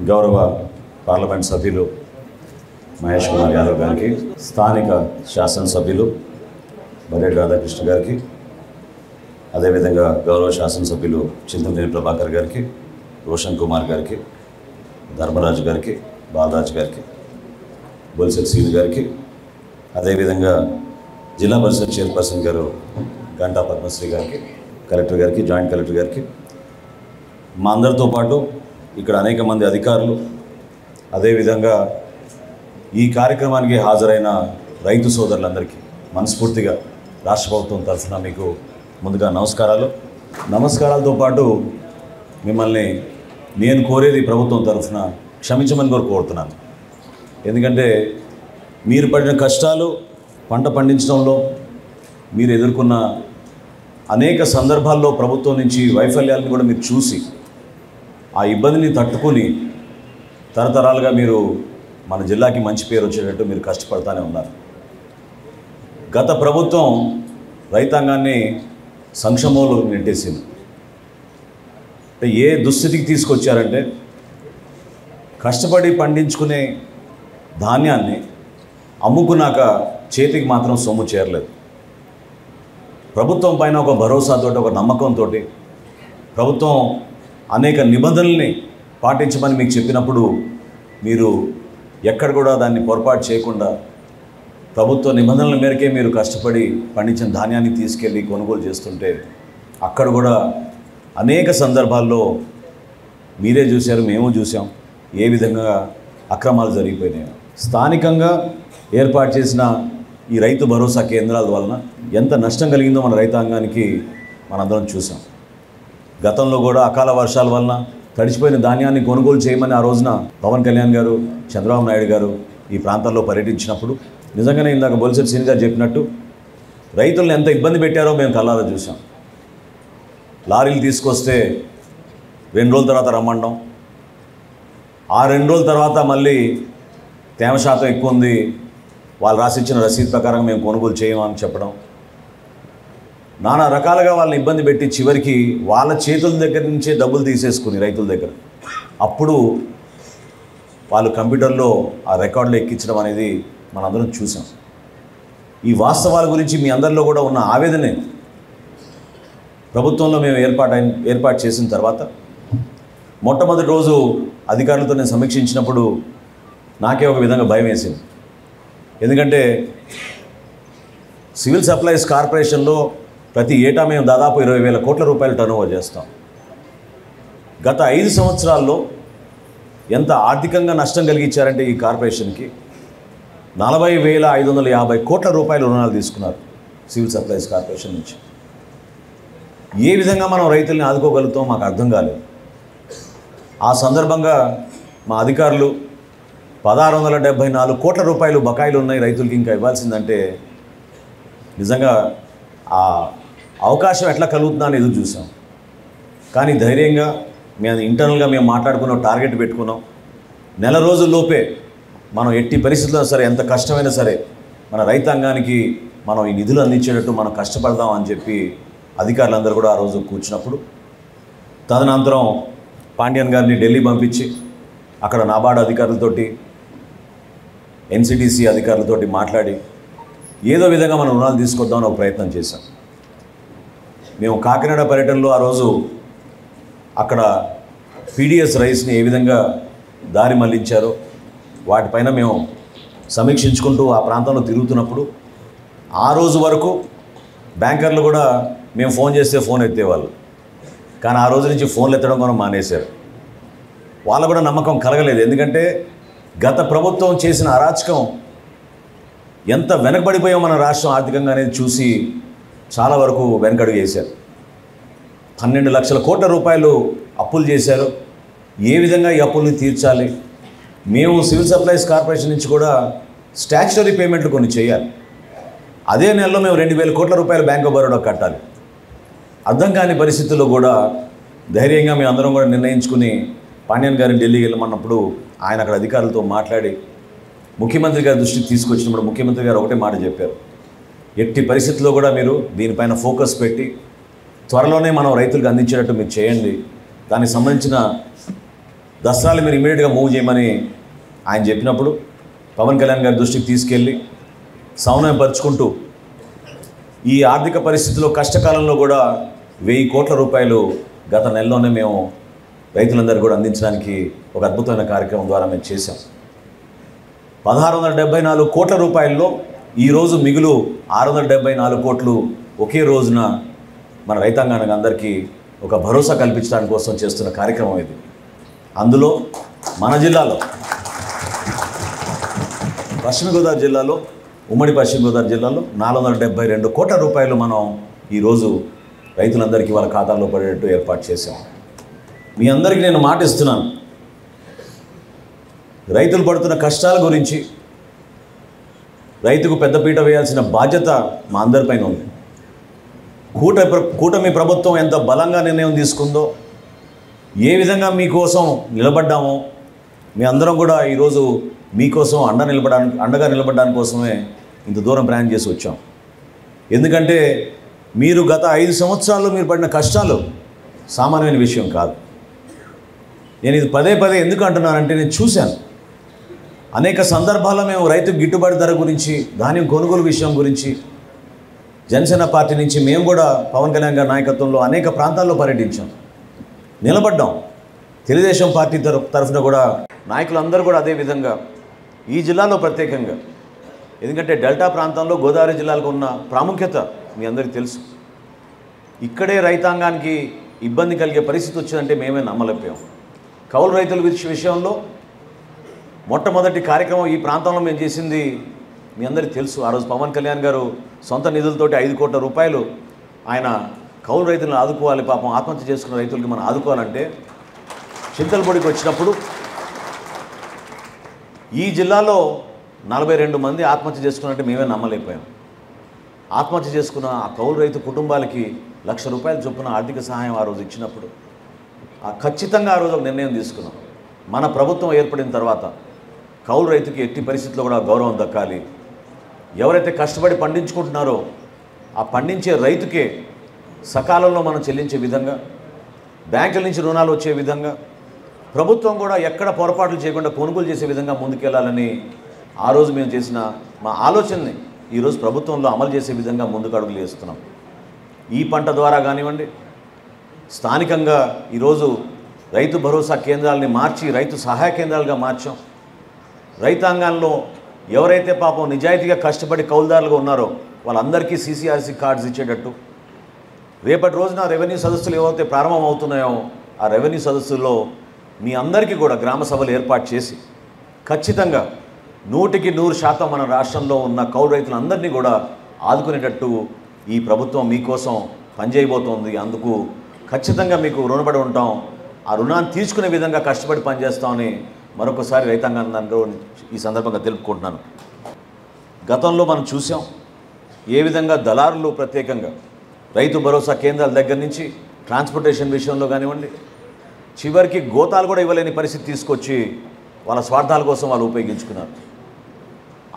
గౌరవ పార్లమెంట్ సభ్యులు మహేష్ కుమార్ యాదవ్ గారికి, స్థానిక శాసనసభ్యులు బడేటి రాధాకృష్ణ గారికి, అదేవిధంగా గౌరవ శాసనసభ్యులు చింతమనేని ప్రభాకర్ గారికి, రోషన్ కుమార్ గారికి, ధర్మరాజు గారికి, బాలరాజు గారికి, బొలిశెట్టి శ్రీను గారికి, అదేవిధంగా జిల్లా పరిషత్ చైర్పర్సన్ గారు గంటా పద్మశ్రీ గారికి, కలెక్టర్ గారికి, జాయింట్ కలెక్టర్ గారికి, మా అందరితో పాటు ఇక్కడ అనేక మంది అధికారులు, అదేవిధంగా ఈ కార్యక్రమానికి హాజరైన రైతు సోదరులందరికీ మనస్ఫూర్తిగా రాష్ట్ర ప్రభుత్వం తరఫున మీకు ముందుగా నమస్కారాలతో పాటు మిమ్మల్ని నేను కోరేది ప్రభుత్వం తరఫున క్షమించమని కోరుతున్నాను. ఎందుకంటే మీరు పడిన కష్టాలు, పంట పండించడంలో మీరు ఎదుర్కొన్న అనేక సందర్భాల్లో ప్రభుత్వం నుంచి వైఫల్యాలను కూడా మీరు చూసి ఆ ఇబ్బందిని తట్టుకొని తరతరాలుగా మీరు మన జిల్లాకి మంచి పేరు వచ్చేటట్టు మీరు కష్టపడతానే ఉన్నారు. గత ప్రభుత్వం రైతాంగాన్ని సంక్షోభంలో నెట్టేసింది. అంటే ఏ దుస్థితికి తీసుకొచ్చారంటే కష్టపడి పండించుకునే ధాన్యాన్ని అమ్ముకున్నాక చేతికి మాత్రం సొమ్ము చేరలేదు. ప్రభుత్వం పైన ఒక భరోసాతో, ఒక నమ్మకంతో ప్రభుత్వం అనేక నిబంధనల్ని పాటించమని మీకు చెప్పినప్పుడు మీరు ఎక్కడ కూడా దాన్ని పొరపాటు చేయకుండా ప్రభుత్వ నిబంధనల మేరకే మీరు కష్టపడి పండించిన ధాన్యాన్ని తీసుకెళ్ళి కొనుగోలు చేస్తుంటే అక్కడ కూడా అనేక సందర్భాల్లో మీరే చూశారు, మేము చూసాం ఏ విధంగా అక్రమాలు జరిగిపోయినాయి. స్థానికంగా ఏర్పాటు చేసిన ఈ రైతు భరోసా కేంద్రాల వలన ఎంత నష్టం కలిగిందో మన రైతాంగానికి మనందరం చూసాం. గతంలో కూడా అకాల వర్షాల వలన తడిచిపోయిన ధాన్యాన్ని కొనుగోలు చేయమని ఆ రోజున పవన్ కళ్యాణ్ గారు, చంద్రబాబు నాయుడు గారు ఈ ప్రాంతాల్లో పర్యటించినప్పుడు నిజంగానే ఇందాక బొలిశెట్టి శ్రీను గారు చెప్పినట్టు రైతులను ఎంత ఇబ్బంది పెట్టారో మేము కళ్ళారా చూసాం. లారీలు తీసుకొస్తే 2 రోజుల తర్వాత రమ్మండం, ఆ 2 రోజుల తర్వాత మళ్ళీ తేమ శాతం ఎక్కువ ఉంది, వాళ్ళు రాసిచ్చిన రసీదు ప్రకారం మేము కొనుగోలు చేయమని చెప్పడం, నానా రకాలుగా వాళ్ళని ఇబ్బంది పెట్టి చివరికి వాళ్ళ చేతుల దగ్గర నుంచే డబ్బులు తీసేసుకుని రైతుల దగ్గర అప్పుడు వాళ్ళు కంప్యూటర్లో ఆ రికార్డులు ఎక్కించడం అనేది మనందరం చూసాం. ఈ వాస్తవాల గురించి మీ అందరిలో కూడా ఉన్న ఆవేదనే ప్రభుత్వంలో మేము ఏర్పాటు చేసిన తర్వాత మొట్టమొదటి రోజు అధికారులతో నేను సమీక్షించినప్పుడు నాకే ఒక విధంగా భయం వేసింది. ఎందుకంటే సివిల్ సప్లైస్ కార్పొరేషన్లో ప్రతి ఏటా మేము దాదాపు 20,000 కోట్ల రూపాయలు టర్నోవర్ చేస్తాం. గత 5 సంవత్సరాల్లో ఎంత ఆర్థికంగా నష్టం కలిగించారంటే ఈ కార్పొరేషన్కి 40,550 కోట్ల రూపాయల రుణాలు తీసుకున్నారు సివిల్ సప్లైస్ కార్పొరేషన్ నుంచి. ఏ విధంగా మనం రైతుల్ని ఆదుకోగలుగుతాం మాకు అర్థం కాలేదు. ఆ సందర్భంగా మా అధికారులు 1,674 కోట్ల రూపాయలు బకాయిలు ఉన్నాయి రైతులకి ఇంకా ఇవ్వాల్సిందంటే నిజంగా ఆ అవకాశం ఎట్లా కలుగుతుందా అని ఎదురు చూసాం. కానీ ధైర్యంగా మేము ఇంటర్నల్గా మేము మాట్లాడుకున్న టార్గెట్ పెట్టుకున్నాం. నెల రోజుల్లోపే మనం ఎట్టి పరిస్థితుల్లో సరే, ఎంత కష్టమైనా సరే మన రైతాంగానికి మనం ఈ నిధులు అందించేటట్టు మనం కష్టపడదాం అని చెప్పి అధికారులందరూ కూడా ఆ రోజు కూర్చున్నప్పుడు తదనంతరం పాండ్యన్ గారిని ఢిల్లీ పంపించి అక్కడ నాబార్డు అధికారులతోటి, ఎన్సిడిసి అధికారులతోటి మాట్లాడి ఏదో విధంగా మనం రుణాలు తీసుకొద్దామని ఒక ప్రయత్నం చేశాం. మేము కాకినాడ పర్యటనలో ఆ రోజు అక్కడ పీడిఎస్ రైస్ని ఏ విధంగా దారి మళ్లించారో వాటిపైన మేము సమీక్షించుకుంటూ ఆ ప్రాంతంలో తిరుగుతున్నప్పుడు ఆ రోజు వరకు బ్యాంకర్లు కూడా మేము ఫోన్ చేస్తే ఫోన్ ఎత్తేవాళ్ళు. కానీ ఆ రోజు నుంచి ఫోన్లు ఎత్తడం మనం మానేశారు. వాళ్ళకు కూడా నమ్మకం కలగలేదు. ఎందుకంటే గత ప్రభుత్వం చేసిన అరాచకం ఎంత వెనకబడిపోయాం మన రాష్ట్రం ఆర్థికంగా అనేది చూసి చాలా వరకు వెనకడుగు వేశారు. 12 లక్షల కోట్ల రూపాయలు అప్పులు చేశారు. ఏ విధంగా ఈ అప్పుల్ని తీర్చాలి? మేము సివిల్ సప్లైస్ కార్పొరేషన్ నుంచి కూడా స్టాచ్యుటరీ పేమెంట్లు కొన్ని చేయాలి. అదే నెలలో మేము 2,000 కోట్ల రూపాయలు బ్యాంక్ ఆఫ్ బరోడా కట్టాలి. అర్థం కాని పరిస్థితుల్లో కూడా ధైర్యంగా మేము అందరం కూడా నిర్ణయించుకుని పాండ్యన్ గారిని ఢిల్లీకి వెళ్ళమన్నప్పుడు ఆయన అక్కడ అధికారులతో మాట్లాడి ముఖ్యమంత్రి గారి దృష్టికి తీసుకొచ్చినప్పుడు ముఖ్యమంత్రి గారు ఒకటే మాట చెప్పారు, ఎట్టి పరిస్థితుల్లో కూడా మీరు దీనిపైన ఫోకస్ పెట్టి త్వరలోనే మనం రైతులకు అందించేటట్టు మీరు చేయండి. దానికి సంబంధించిన దసరాలు మీరు ఇమీడియట్గా మూవ్ చేయమని ఆయన చెప్పినప్పుడు పవన్ కళ్యాణ్ గారి దృష్టికి తీసుకెళ్ళి సమన్వయపరుచుకుంటూ ఈ ఆర్థిక పరిస్థితుల్లో కష్టకాలంలో కూడా 1000 కోట్ల రూపాయలు గత నెలలోనే మేము రైతులందరూ కూడా అందించడానికి ఒక అద్భుతమైన కార్యక్రమం ద్వారా మేము చేశాం. 1674 కోట్ల రూపాయల్లో ఈరోజు మిగులు 674 కోట్లు ఒకే రోజున మన రైతాంగానికి అందరికీ ఒక భరోసా కల్పించడానికి కోసం చేస్తున్న కార్యక్రమం ఇది. అందులో మన జిల్లాలో పశ్చిమ గోదావరి జిల్లాలో ఉమ్మడి పశ్చిమ గోదావరి జిల్లాలో 472 కోట్ల రూపాయలు మనం ఈరోజు రైతులందరికీ వాళ్ళ ఖాతాల్లో పడేటట్టు ఏర్పాటు చేశాం. మీ అందరికీ నేను మాట ఇస్తున్నాను, రైతులు పడుతున్న కష్టాల గురించి రైతుకు పెద్దపీట వేయాల్సిన బాధ్యత మా అందరిపైన ఉంది. కూటమి ప్రభుత్వం ఎంత బలంగా నిర్ణయం తీసుకుందో, ఏ విధంగా మీకోసం నిలబడ్డామో, మీ అందరం కూడా ఈరోజు మీకోసం అండగా నిలబడడానికి కోసమే ఇంత దూరం ప్రయాణం చేసి వచ్చాం. ఎందుకంటే మీరు గత 5 సంవత్సరాల్లో మీరు పడిన కష్టాలు సామాన్యమైన విషయం కాదు. నేను ఇది పదే ఎందుకు అంటున్నానంటే నేను చూశాను. అనేక సందర్భాల్లో మేము రైతు గిట్టుబాటు ధర గురించి, ధాన్యం కొనుగోలు విషయం గురించి జనసేన పార్టీ నుంచి మేము కూడా పవన్ కళ్యాణ్ గారి నాయకత్వంలో అనేక ప్రాంతాల్లో పర్యటించాం, నిలబడ్డాం. తెలుగుదేశం పార్టీ తరఫున కూడా నాయకులందరూ కూడా అదేవిధంగా ఈ జిల్లాలో ప్రత్యేకంగా, ఎందుకంటే డెల్టా ప్రాంతంలో గోదావరి జిల్లాలకు ఉన్న ప్రాముఖ్యత మీ అందరికీ తెలుసు. ఇక్కడే రైతాంగానికి ఇబ్బంది కలిగే పరిస్థితి వచ్చిందంటే మేమే నమ్మలేకపోయాం. కౌలు రైతుల విషయంలో మొట్టమొదటి కార్యక్రమం ఈ ప్రాంతంలో మేము చేసింది మీ అందరికీ తెలుసు. ఆ రోజు పవన్ కళ్యాణ్ గారు సొంత నిధులతోటి 5 కోట్ల రూపాయలు ఆయన కౌలు రైతులను ఆదుకోవాలి, పాపం ఆత్మహత్య చేసుకున్న రైతులకి మనం ఆదుకోవాలంటే చింతలపూడికి వచ్చినప్పుడు ఈ జిల్లాలో 42 మంది ఆత్మహత్య చేసుకున్నట్టే మేమే నమ్మలేకపోయాం. ఆత్మహత్య చేసుకున్న ఆ కౌలు రైతు కుటుంబాలకి 1,00,000 రూపాయల చొప్పున ఆర్థిక సహాయం ఆ రోజు ఇచ్చినప్పుడు ఖచ్చితంగా ఆ రోజు ఒక నిర్ణయం తీసుకున్నాం. మన ప్రభుత్వం ఏర్పడిన తర్వాత కౌలు రైతుకి ఎట్టి పరిస్థితుల్లో కూడా గౌరవం దక్కాలి. ఎవరైతే కష్టపడి పండించుకుంటున్నారో ఆ పండించే రైతుకే సకాలంలో మనం చెల్లించే విధంగా, బ్యాంకుల నుంచి రుణాలు వచ్చే విధంగా, ప్రభుత్వం కూడా ఎక్కడ పొరపాట్లు చేయకుండా కొనుగోలు చేసే విధంగా ముందుకెళ్లాలని ఆ రోజు మేము చేసిన మా ఆలోచనని ఈరోజు ప్రభుత్వంలో అమలు చేసే విధంగా ముందుకు అడుగులు వేస్తున్నాం. ఈ పంట ద్వారా కానివ్వండి, స్థానికంగా ఈరోజు రైతు భరోసా కేంద్రాలని మార్చి రైతు సహాయ కేంద్రాలుగా మార్చాం. రైతాంగంలో ఎవరైతే పాపం నిజాయితీగా కష్టపడి కౌలుదారులుగా ఉన్నారో వాళ్ళందరికీ CCRC కార్డ్స్ ఇచ్చేటట్టు, రేపటి రోజున రెవెన్యూ సదస్సులు ఏవైతే ప్రారంభం అవుతున్నాయో ఆ రెవెన్యూ సదస్సుల్లో మీ అందరికీ కూడా గ్రామ సభలు ఏర్పాటు చేసి ఖచ్చితంగా 100% మన రాష్ట్రంలో ఉన్న కౌలు రైతులందరినీ కూడా ఆదుకునేటట్టు ఈ ప్రభుత్వం మీకోసం పనిచేయబోతోంది. అందుకు ఖచ్చితంగా మీకు రుణపడి ఉంటాం. ఆ రుణాన్ని తీర్చుకునే విధంగా కష్టపడి పనిచేస్తామని మరొకసారి రైతాంగాన్ని ఈ సందర్భంగా తెలుపుకుంటున్నాను. గతంలో మనం చూసాం ఏ విధంగా దళారులు ప్రత్యేకంగా రైతు భరోసా కేంద్రాల దగ్గర నుంచి ట్రాన్స్పోర్టేషన్ విషయంలో కానివ్వండి, చివరికి గోతాలు కూడా ఇవ్వలేని పరిస్థితి తీసుకొచ్చి వాళ్ళ స్వార్థాల కోసం వాళ్ళు ఉపయోగించుకున్నారు.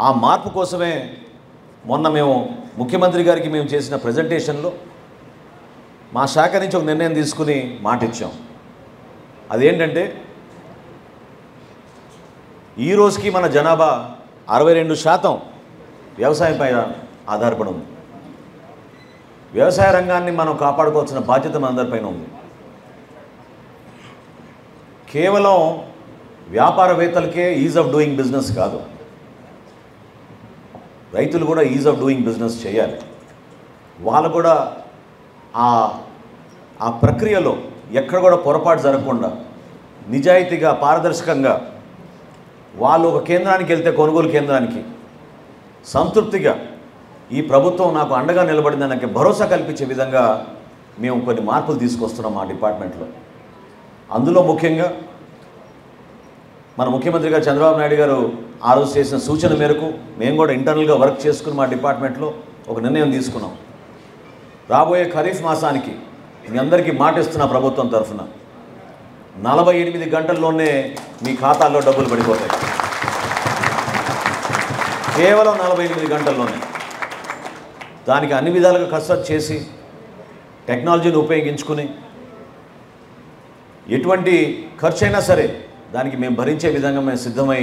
ఆ మార్పు కోసమే మొన్న మేము ముఖ్యమంత్రి గారికి మేము చేసిన ప్రజెంటేషన్లో మా శాఖ నుంచి ఒక నిర్ణయం తీసుకుని మాట ఇచ్చాం. అదేంటంటే ఈ రోజుకి మన జనాభా 62% వ్యవసాయం పైన ఆధారపడి ఉంది. వ్యవసాయ రంగాన్ని మనం కాపాడుకోవాల్సిన బాధ్యత మనందరిపైన ఉంది. కేవలం వ్యాపారవేత్తలకే ఈజ్ ఆఫ్ డూయింగ్ బిజినెస్ కాదు, రైతులు కూడా ఈజ్ ఆఫ్ డూయింగ్ బిజినెస్ చేయాలి. వాళ్ళు కూడా ఆ ప్రక్రియలో ఎక్కడ కూడా పొరపాటు జరగకుండా నిజాయితీగా పారదర్శకంగా వాళ్ళు ఒక కేంద్రానికి వెళ్తే కొనుగోలు కేంద్రానికి సంతృప్తిగా ఈ ప్రభుత్వం నాకు అండగా నిలబడిందని నాకు భరోసా కల్పించే విధంగా మేము కొన్ని మార్పులు తీసుకొస్తున్నాం మా డిపార్ట్మెంట్లో. అందులో ముఖ్యంగా మన ముఖ్యమంత్రి గారు చంద్రబాబు నాయుడు గారు ఆ రోజు చేసిన సూచన మేరకు మేము కూడా ఇంటర్నల్గా వర్క్ చేసుకుని మా డిపార్ట్మెంట్లో ఒక నిర్ణయం తీసుకున్నాం. రాబోయే ఖరీఫ్ మాసానికి మీ అందరికీ మాట ఇస్తున్న ప్రభుత్వం తరఫున 48 గంటల్లోనే మీ ఖాతాల్లో డబ్బులు పడిపోతాయి. కేవలం 48 గంటల్లోనే. దానికి అన్ని విధాలుగా కసరత్తు చేసి టెక్నాలజీని ఉపయోగించుకుని ఎటువంటి ఖర్చు అయినా సరే దానికి మేము భరించే విధంగా మేము సిద్ధమై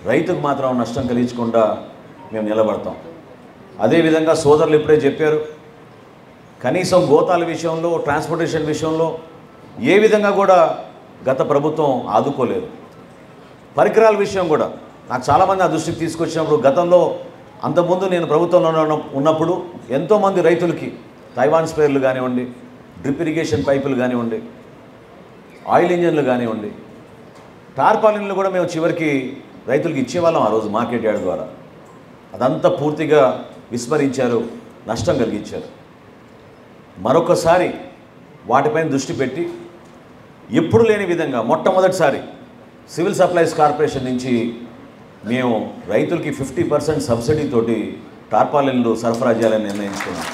రైతుకు మాత్రం నష్టం కలిగించకుండా మేము నిలబడతాం. అదేవిధంగా సోదరులు ఇప్పుడే చెప్పారు, కనీసం గోతాల విషయంలో, ట్రాన్స్పోర్టేషన్ విషయంలో ఏ విధంగా కూడా గత ప్రభుత్వం ఆదుకోలేదు. పరికరాల విషయం కూడా నాకు చాలామంది ఆ దృష్టికి తీసుకొచ్చినప్పుడు, గతంలో అంతకుముందు నేను ప్రభుత్వంలో ఉన్నప్పుడు ఎంతోమంది రైతులకి తైవాన్ స్ప్రేయర్లు కానివ్వండి, డ్రిప్ ఇరిగేషన్ పైపులు కానివ్వండి, ఆయిల్ ఇంజన్లు కానివ్వండి, టార్పాలిన్లు కూడా మేము చివరికి రైతులకు ఇచ్చేవాళ్ళం ఆ రోజు మార్కెట్ యార్డ్ ద్వారా. అదంతా పూర్తిగా విస్మరించారు, నష్టం కలిగించారు. మరొకసారి వాటిపైన దృష్టి పెట్టి ఎప్పుడు లేని విధంగా మొట్టమొదటిసారి సివిల్ సప్లైస్ కార్పొరేషన్ నుంచి మేము రైతులకి 50% సబ్సిడీతోటి టార్పాలిన్లు సరఫరా చేయాలని నిర్ణయించుకున్నాం.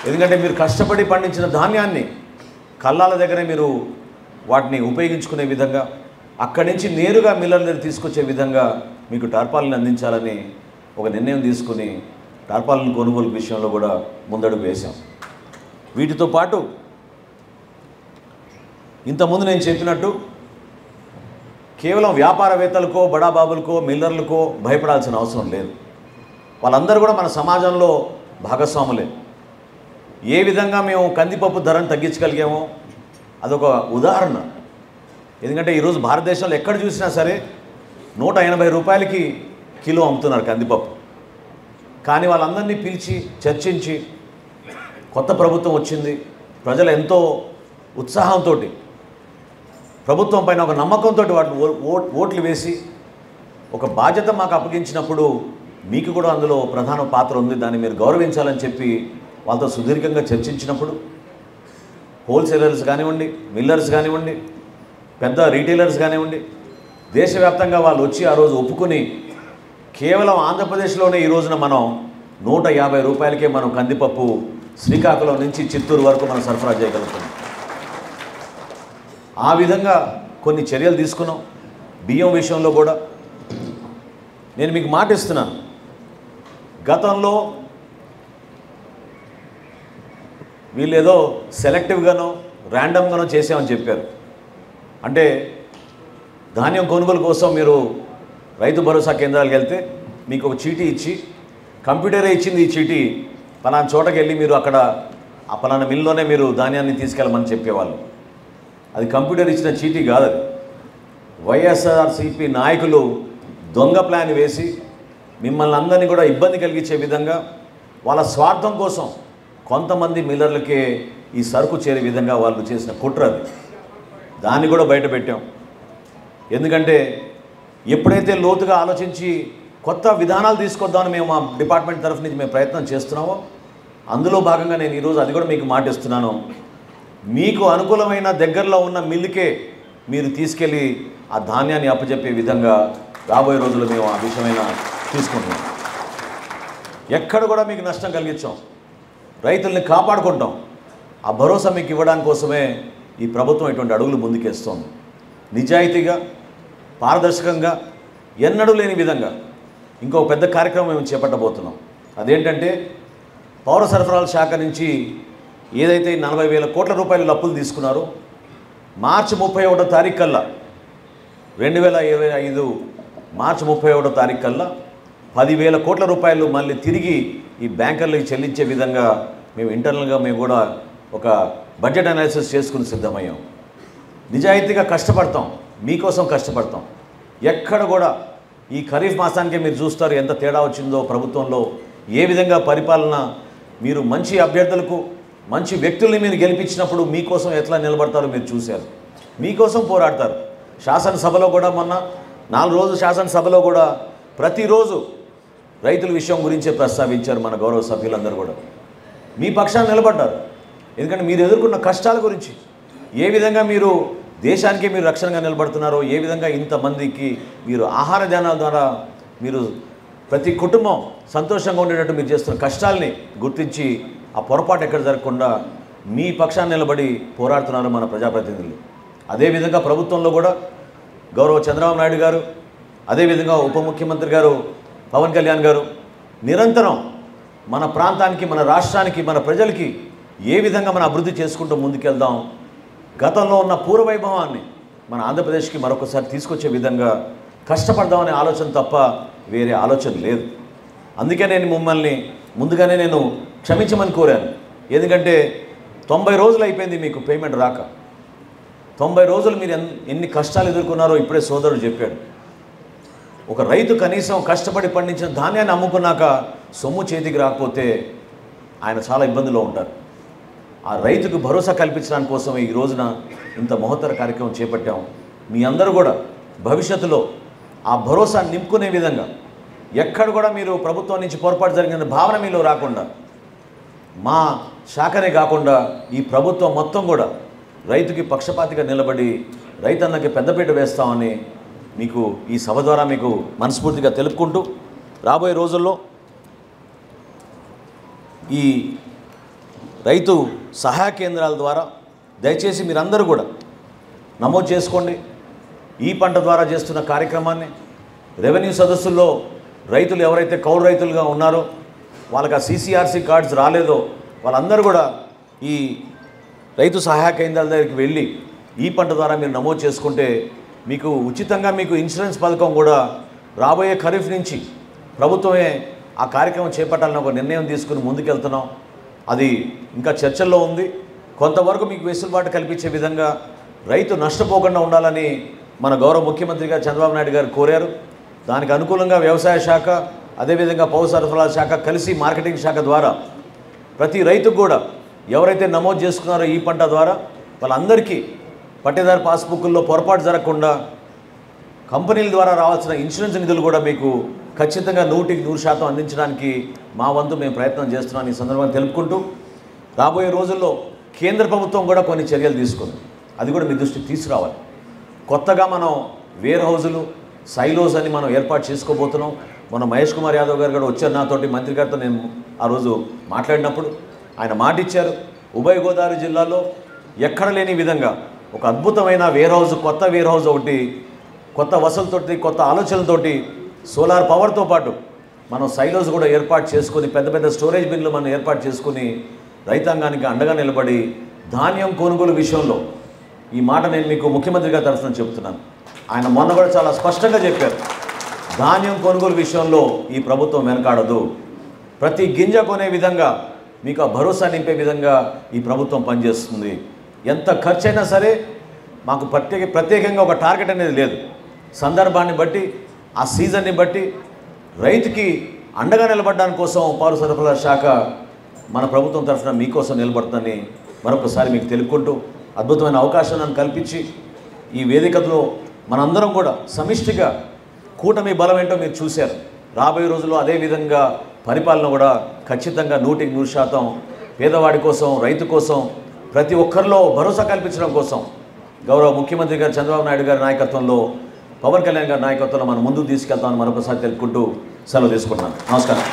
ఎందుకంటే మీరు కష్టపడి పండించిన ధాన్యాన్ని కల్లాల దగ్గరే మీరు వాటిని ఉపయోగించుకునే విధంగా, అక్కడి నుంచి నేరుగా మిల్లర్ల దగ్గర తీసుకొచ్చే విధంగా మీకు టార్పాలిన్ అందించాలని ఒక నిర్ణయం తీసుకుని టార్పాలిన్ కొనుగోలు విషయంలో కూడా ముందడుగు వేశాం. వీటితో పాటు ఇంతకుముందు నేను చెప్పినట్టు కేవలం వ్యాపారవేత్తలకో, బడాబాబులకో, మిల్లర్లకో భయపడాల్సిన అవసరం లేదు. వాళ్ళందరూ కూడా మన సమాజంలో భాగస్వాములే. ఏ విధంగా మేము కందిపప్పు ధరను తగ్గించగలిగామో అదొక ఉదాహరణ. ఎందుకంటే ఈరోజు భారతదేశంలో ఎక్కడ చూసినా సరే 180 రూపాయలకి కిలో అమ్ముతున్నారు కందిపప్పు. కానీ వాళ్ళందరినీ పిలిచి చర్చించి కొత్త ప్రభుత్వం వచ్చింది, ప్రజలు ఎంతో ఉత్సాహంతో ప్రభుత్వం పైన ఒక నమ్మకంతో వాటిని ఓట్లు వేసి ఒక బాధ్యత మాకు అప్పగించినప్పుడు మీకు కూడా అందులో ప్రధాన పాత్ర ఉంది, దాన్ని మీరు గౌరవించాలని చెప్పి వాళ్ళతో సుదీర్ఘంగా చర్చించినప్పుడు హోల్సేలర్స్ కానివ్వండి, మిల్లర్స్ కానివ్వండి, పెద్ద రీటైలర్స్ కానివ్వండి, దేశవ్యాప్తంగా వాళ్ళు వచ్చి ఆ రోజు ఒప్పుకుని కేవలం ఆంధ్రప్రదేశ్లోనే ఈ రోజున మనం 150 రూపాయలకే మనం కందిపప్పు శ్రీకాకుళం నుంచి చిత్తూరు వరకు మనం సరఫరా చేయగలుగుతున్నాం. ఆ విధంగా కొన్ని చర్యలు తీసుకున్నాం. బియ్యం విషయంలో కూడా నేను మీకు మాట ఇస్తున్నాను, గతంలో వీళ్ళు ఏదో సెలెక్టివ్గానో ర్యాండమ్గానో చేసామని చెప్పారు. అంటే ధాన్యం కొనుగోలు కోసం మీరు రైతు భరోసా కేంద్రాలకు వెళ్తే మీకు ఒక చీటీ ఇచ్చి, కంప్యూటరే ఇచ్చింది ఈ చీటీ, పలానా చోటకి వెళ్ళి మీరు అక్కడ ఆ పలానా మిల్లులోనే మీరు ధాన్యాన్ని తీసుకెళ్ళమని చెప్పేవాళ్ళు. అది కంప్యూటర్ ఇచ్చిన చీటీ కాదు. అది వైఎస్ఆర్సీపీ నాయకులు దొంగ ప్లాన్ వేసి మిమ్మల్ని అందరినీ కూడా ఇబ్బంది కలిగించే విధంగా వాళ్ళ స్వార్థం కోసం కొంతమంది మిల్లర్లకే ఈ సరుకు చేరే విధంగా వాళ్ళు చేసిన కుట్ర అది. దాన్ని కూడా బయట పెట్టాం. ఎందుకంటే ఎప్పుడైతే లోతుగా ఆలోచించి కొత్త విధానాలు తీసుకొద్దామని మేము మా డిపార్ట్మెంట్ తరఫు నుంచి మేము ప్రయత్నం చేస్తున్నామో అందులో భాగంగా నేను ఈరోజు అది కూడా మీకు మాటిస్తున్నాను. మీకు అనుకూలమైన దగ్గరలో ఉన్న మిల్లుకే మీరు తీసుకెళ్ళి ఆ ధాన్యాన్ని అప్పచెప్పే విధంగా రాబోయే రోజుల్లో మేము ఆ విషయమైన తీసుకుంటున్నాం. ఎక్కడ కూడా మీకు నష్టం కలిగించాం, రైతుల్ని కాపాడుకుంటాం. ఆ భరోసా మీకు ఇవ్వడానికి కోసమే ఈ ప్రభుత్వం ఇటువంటి అడుగులు ముందుకేస్తోంది. నిజాయితీగా, పారదర్శకంగా, ఎన్నడూ లేని విధంగా ఇంకో పెద్ద కార్యక్రమం మేము చేపట్టబోతున్నాం. అదేంటంటే పౌర సరఫరాల శాఖ నుంచి ఏదైతే 40,000 కోట్ల రూపాయలు అప్పులు తీసుకున్నారో మార్చి 31వ తారీఖు కల్లా 2025 మార్చి 31వ తారీఖు కల్లా 10,000 కోట్ల రూపాయలు మళ్ళీ తిరిగి ఈ బ్యాంకర్లకు చెల్లించే విధంగా మేము ఇంటర్నల్గా మేము కూడా ఒక బడ్జెట్ అనాలిసిస్ చేసుకుని సిద్ధమయ్యాం. నిజాయితీగా కష్టపడతాం, మీకోసం కష్టపడతాం. ఎక్కడ కూడా ఈ ఖరీఫ్ మాసానికే మీరు చూస్తారు ఎంత తేడా వచ్చిందో ప్రభుత్వంలో. ఏ విధంగా పరిపాలన, మీరు మంచి అభ్యర్థులకు మంచి వ్యక్తుల్ని మీరు గెలిపించినప్పుడు మీకోసం ఎట్లా నిలబడతారో మీరు చూశారు. మీకోసం పోరాడతారు. శాసనసభలో కూడా మొన్న 4 రోజులు శాసనసభలో కూడా ప్రతిరోజు రైతుల విషయం గురించే ప్రస్తావించారు మన గౌరవ సభ్యులందరూ కూడా. మీ పక్షాన్ని నిలబడ్డారు. ఎందుకంటే మీరు ఎదుర్కొన్న కష్టాల గురించి, ఏ విధంగా మీరు దేశానికే మీరు రక్షణగా నిలబడుతున్నారో, ఏ విధంగా ఇంతమందికి మీరు ఆహార ధాన్యాల ద్వారా మీరు ప్రతి కుటుంబం సంతోషంగా ఉండేటట్టు మీరు చేస్తున్న కష్టాలని గుర్తించి ఆ పొరపాటు ఎక్కడ జరగకుండా మీ పక్షాన్ని నిలబడి పోరాడుతున్నారు మన ప్రజాప్రతినిధులు. అదేవిధంగా ప్రభుత్వంలో కూడా గౌరవ చంద్రబాబు నాయుడు గారు, అదేవిధంగా ఉప ముఖ్యమంత్రి గారు పవన్ కళ్యాణ్ గారు నిరంతరం మన ప్రాంతానికి, మన రాష్ట్రానికి, మన ప్రజలకి ఏ విధంగా మనం అభివృద్ధి చేసుకుంటూ ముందుకెళ్దాం, గతంలో ఉన్న పూర్వవైభవాన్ని మన ఆంధ్రప్రదేశ్కి మరొకసారి తీసుకొచ్చే విధంగా కష్టపడదామనే ఆలోచన తప్ప వేరే ఆలోచన లేదు. అందుకే నేను మిమ్మల్ని ముందుగానే నేను క్షమించమని కోరాను. ఎందుకంటే 90 రోజులు అయిపోయింది మీకు పేమెంట్ రాక. 90 రోజులు మీరు ఎన్ని కష్టాలు ఎదుర్కొన్నారో ఇప్పుడే సోదరుడు చెప్పాడు. ఒక రైతు కనీసం కష్టపడి పండించిన ధాన్యాన్ని అమ్ముకున్నాక సొమ్ము చేతికి రాకపోతే ఆయన చాలా ఇబ్బందిలో ఉంటారు. ఆ రైతుకు భరోసా కల్పించడానికి కోసం ఈ రోజున ఇంత మహత్తర కార్యక్రమం చేపట్టాం. మీ అందరూ కూడా భవిష్యత్తులో ఆ భరోసా నింపుకునే విధంగా ఎక్కడ కూడా మీరు ప్రభుత్వం నుంచి పొరపాటు జరిగిన భావన మీలో రాకుండా, మా శాఖనే కాకుండా ఈ ప్రభుత్వం మొత్తం కూడా రైతుకి పక్షపాతిగా నిలబడి రైతన్నకి పెద్దపీట వేస్తామని మీకు ఈ సభ ద్వారా మీకు మనస్ఫూర్తిగా తెలుపుకుంటూ, రాబోయే రోజుల్లో ఈ రైతు సహాయ కేంద్రాల ద్వారా దయచేసి మీరందరూ కూడా నమోదు చేసుకోండి. ఈ పంట ద్వారా చేస్తున్న కార్యక్రమాన్ని రెవెన్యూ సదస్సుల్లో రైతులు ఎవరైతే కౌలు రైతులుగా ఉన్నారో, వాళ్ళకి ఆ CCRC కార్డ్స్ రాలేదో వాళ్ళందరూ కూడా ఈ రైతు సహాయ కేంద్రాల దగ్గరికి వెళ్ళి ఈ పంట ద్వారా మీరు నమోదు చేసుకుంటే మీకు ఉచితంగా మీకు ఇన్సూరెన్స్ పథకం కూడా రాబోయే ఖరీఫ్ నుంచి ప్రభుత్వమే ఆ కార్యక్రమం చేపట్టాలని ఒక నిర్ణయం తీసుకుని ముందుకెళ్తున్నాం. అది ఇంకా చర్చల్లో ఉంది. కొంతవరకు మీకు వెసులుబాటు కల్పించే విధంగా రైతు నష్టపోకుండా ఉండాలని మన గౌరవ ముఖ్యమంత్రి గారు చంద్రబాబు నాయుడు గారు కోరారు. దానికి అనుకూలంగా వ్యవసాయ శాఖ, అదేవిధంగా పౌర సరఫరాల శాఖ కలిసి మార్కెటింగ్ శాఖ ద్వారా ప్రతి రైతుకు కూడా ఎవరైతే నమోదు చేసుకున్నారో ఈ పంట ద్వారా వాళ్ళందరికీ పట్టేదారు పాస్బుక్ల్లో పొరపాటు జరగకుండా కంపెనీల ద్వారా రావాల్సిన ఇన్సూరెన్స్ నిధులు కూడా మీకు ఖచ్చితంగా 100% అందించడానికి మా వంతు మేము ప్రయత్నం చేస్తున్నాం. ఈ సందర్భంగా తెలుపుకుంటూ, రాబోయే రోజుల్లో కేంద్ర ప్రభుత్వం కూడా కొన్ని చర్యలు తీసుకుంది. అది కూడా మీ దృష్టికి తీసుకురావాలి. కొత్తగా మనం వేర్ హౌజులు, సైలోస్ అని మనం ఏర్పాటు చేసుకోబోతున్నాం. మన మహేష్ కుమార్ యాదవ్ గారు కూడా వచ్చారు నాతోటి, మంత్రి గారితో నేను ఆ రోజు మాట్లాడినప్పుడు ఆయన మాట ఇచ్చారు. ఉభయ గోదావరి జిల్లాలో ఎక్కడ లేని విధంగా ఒక అద్భుతమైన వేర్ హౌజ్, కొత్త వేర్ హౌజ్ ఒకటి, కొత్త వసతులతోటి, కొత్త ఆలోచనలతోటి, సోలార్ పవర్తో పాటు మనం సైలోస్ కూడా ఏర్పాటు చేసుకొని పెద్ద పెద్ద స్టోరేజ్ బిన్లు మనం ఏర్పాటు చేసుకుని రైతాంగానికి అండగా నిలబడి ధాన్యం కొనుగోలు విషయంలో ఈ మాట నేను మీకు ముఖ్యమంత్రి గారి తరఫున చెప్తున్నాను. ఆయన మొన్న కూడా చాలా స్పష్టంగా చెప్పారు, ధాన్యం కొనుగోలు విషయంలో ఈ ప్రభుత్వం వెనకాడదు. ప్రతి గింజ కొనే విధంగా మీకు ఆ భరోసా నింపే విధంగా ఈ ప్రభుత్వం పనిచేస్తుంది. ఎంత ఖర్చు అయినా సరే మాకు ప్రత్యేకంగా ఒక టార్గెట్ అనేది లేదు. సందర్భాన్ని బట్టి, ఆ సీజన్ని బట్టి రైతుకి అండగా నిలబడడానికి కోసం పౌర సరఫరాల శాఖ మన ప్రభుత్వం తరఫున మీకోసం నిలబడుతుందని మరొకసారి మీకు తెలుపుకుంటూ, అద్భుతమైన అవకాశాలను కల్పించి ఈ వేదికలో మనందరం కూడా సమిష్టిగా కూటమి బలం ఏంటో మీరు చూశారు. రాబోయే రోజుల్లో అదేవిధంగా పరిపాలన కూడా ఖచ్చితంగా 100% పేదవాడి కోసం, రైతు కోసం, ప్రతి ఒక్కరిలో భరోసా కల్పించడం కోసం గౌరవ ముఖ్యమంత్రి గారు చంద్రబాబు నాయుడు గారి నాయకత్వంలో, పవన్ కళ్యాణ్ గారి నాయకత్వంలో మనం ముందుకు తీసుకెళ్తామని మరొకసారి తెలుపుకుంటూ సెలవు తీసుకుంటున్నాను. నమస్కారం.